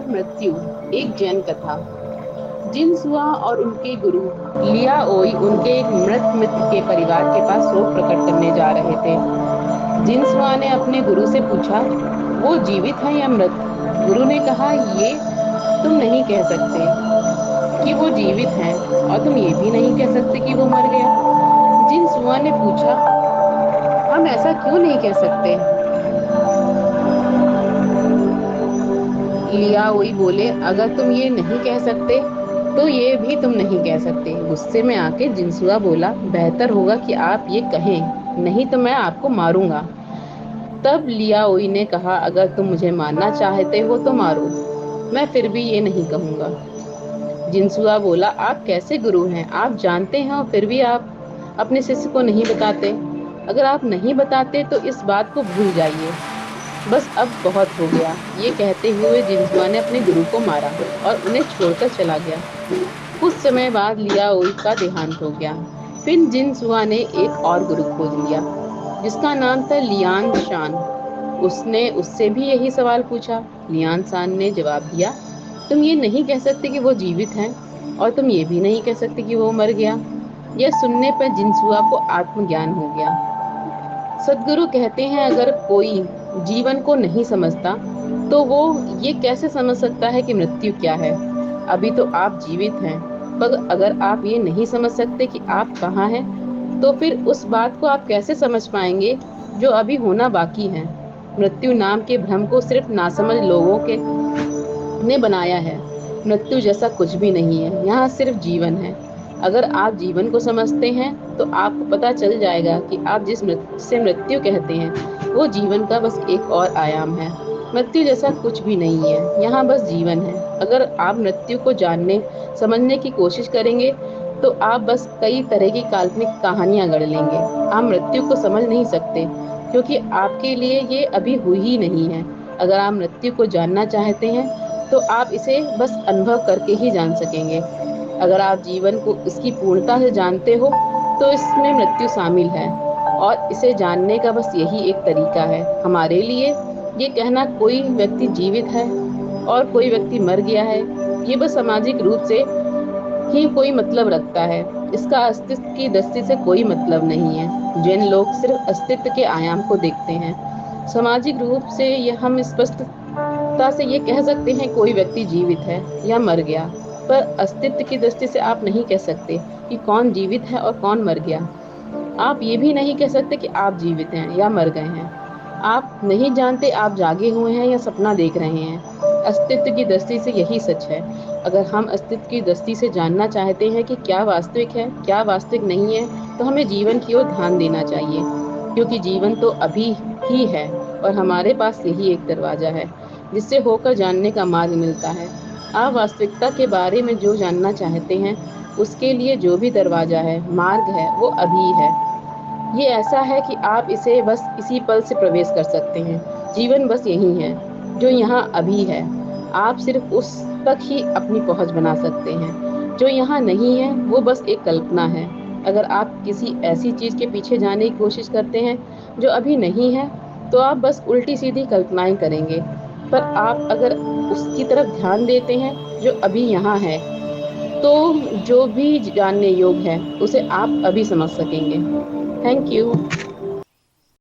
और मृत्यु। एक जैन कथा। जिनसुआ और उनके गुरु लियाओई उनके एक मृत मित्र के परिवार के पास शोक प्रकट करने जा रहे थे। जिनसुआ ने अपने गुरु से पूछा, वो जीवित है या मृत? गुरु ने कहा, ये तुम नहीं कह सकते कि वो जीवित हैं और तुम ये भी नहीं कह सकते कि वो मर गया। जिनसुआ ने पूछा, हम ऐसा क्यों नहीं कह सकते? लियाओई बोले, अगर तुम ये नहीं कह सकते तो ये भी तुम नहीं कह सकते। गुस्से में आके जिनसुआ बोला, बेहतर होगा कि आप ये कहें, नहीं तो मैं आपको मारूंगा। तब लियाओई ने कहा, अगर तुम मुझे मारना चाहते हो तो मारो, मैं फिर भी ये नहीं कहूंगा। जिनसुआ बोला, आप कैसे गुरु हैं? आप जानते हैं और फिर भी आप अपने शिष्य को नहीं बताते। अगर आप नहीं बताते तो इस बात को भूल जाइए, बस अब बहुत हो गया। ये कहते हुए जिनसुआ ने अपने गुरु को मारा और उन्हें छोड़कर चला गया। कुछ समय बाद लियाओई का देहांत हो गया। फिर जिनसुआ ने एक और गुरु खोज लिया जिसका नाम था लियान शान। उसने उससे भी यही सवाल पूछा। लियान शान ने जवाब दिया, तुम ये नहीं कह सकते कि वो जीवित हैं और तुम ये भी नहीं कह सकते कि वो मर गया। यह सुनने पर जिनसुआ को आत्मज्ञान हो गया। सदगुरु कहते हैं, अगर कोई जीवन को नहीं समझता तो वो ये कैसे समझ सकता है कि मृत्यु क्या है? अभी तो आप जीवित हैं, पर अगर आप ये नहीं समझ सकते कि आप कहाँ हैं, तो फिर उस बात को आप कैसे समझ पाएंगे जो अभी होना बाकी है? मृत्यु नाम के भ्रम को सिर्फ नासमझ लोगों के ने बनाया है। मृत्यु जैसा कुछ भी नहीं है, यहाँ सिर्फ जीवन है। अगर आप जीवन को समझते हैं तो आपको पता चल जाएगा कि आप जिस मृत्यु कहते हैं वो जीवन का बस एक और आयाम है। मृत्यु जैसा कुछ भी नहीं है, यहाँ बस जीवन है। अगर आप मृत्यु को जानने समझने की कोशिश करेंगे तो आप बस कई तरह की काल्पनिक कहानियां गढ़ लेंगे। आप मृत्यु को समझ नहीं सकते क्योंकि आपके लिए ये अभी हुई ही नहीं है। अगर आप मृत्यु को जानना चाहते हैं तो आप इसे बस अनुभव करके ही जान सकेंगे। अगर आप जीवन को इसकी पूर्णता से जानते हो तो इसमें मृत्यु शामिल है और इसे जानने का बस यही एक तरीका है। हमारे लिए ये कहना कोई व्यक्ति जीवित है और कोई व्यक्ति मर गया है, ये बस सामाजिक रूप से ही कोई मतलब रखता है। इसका अस्तित्व की दृष्टि से कोई मतलब नहीं है। जैन लोग सिर्फ अस्तित्व के आयाम को देखते हैं। सामाजिक रूप से यह हम स्पष्टता से ये कह सकते हैं कोई व्यक्ति जीवित है या मर गया, पर अस्तित्व की दृष्टि से आप नहीं कह सकते कि कौन जीवित है और कौन मर गया। आप ये भी नहीं कह सकते कि आप जीवित हैं या मर गए हैं। आप नहीं जानते आप जागे हुए हैं या सपना देख रहे हैं। अस्तित्व की दृष्टि से यही सच है। अगर हम अस्तित्व की दृष्टि से जानना चाहते हैं कि क्या वास्तविक है, क्या वास्तविक नहीं है, तो हमें जीवन की ओर ध्यान देना चाहिए, क्योंकि जीवन तो अभी ही है और हमारे पास यही एक दरवाजा है जिससे होकर जानने का मार्ग मिलता है। आप वास्तविकता के बारे में जो जानना चाहते हैं उसके लिए जो भी दरवाजा है, मार्ग है, वो अभी है। ये ऐसा है कि आप इसे बस इसी पल से प्रवेश कर सकते हैं। जीवन बस यही है जो यहाँ अभी है। आप सिर्फ उस तक ही अपनी पहुंच बना सकते हैं। जो यहाँ नहीं है वो बस एक कल्पना है। अगर आप किसी ऐसी चीज के पीछे जाने की कोशिश करते हैं जो अभी नहीं है तो आप बस उल्टी सीधी कल्पनाएं करेंगे। पर आप अगर उसकी तरफ ध्यान देते हैं जो अभी यहाँ है, तो जो भी जानने योग्य है उसे आप अभी समझ सकेंगे। Thank you.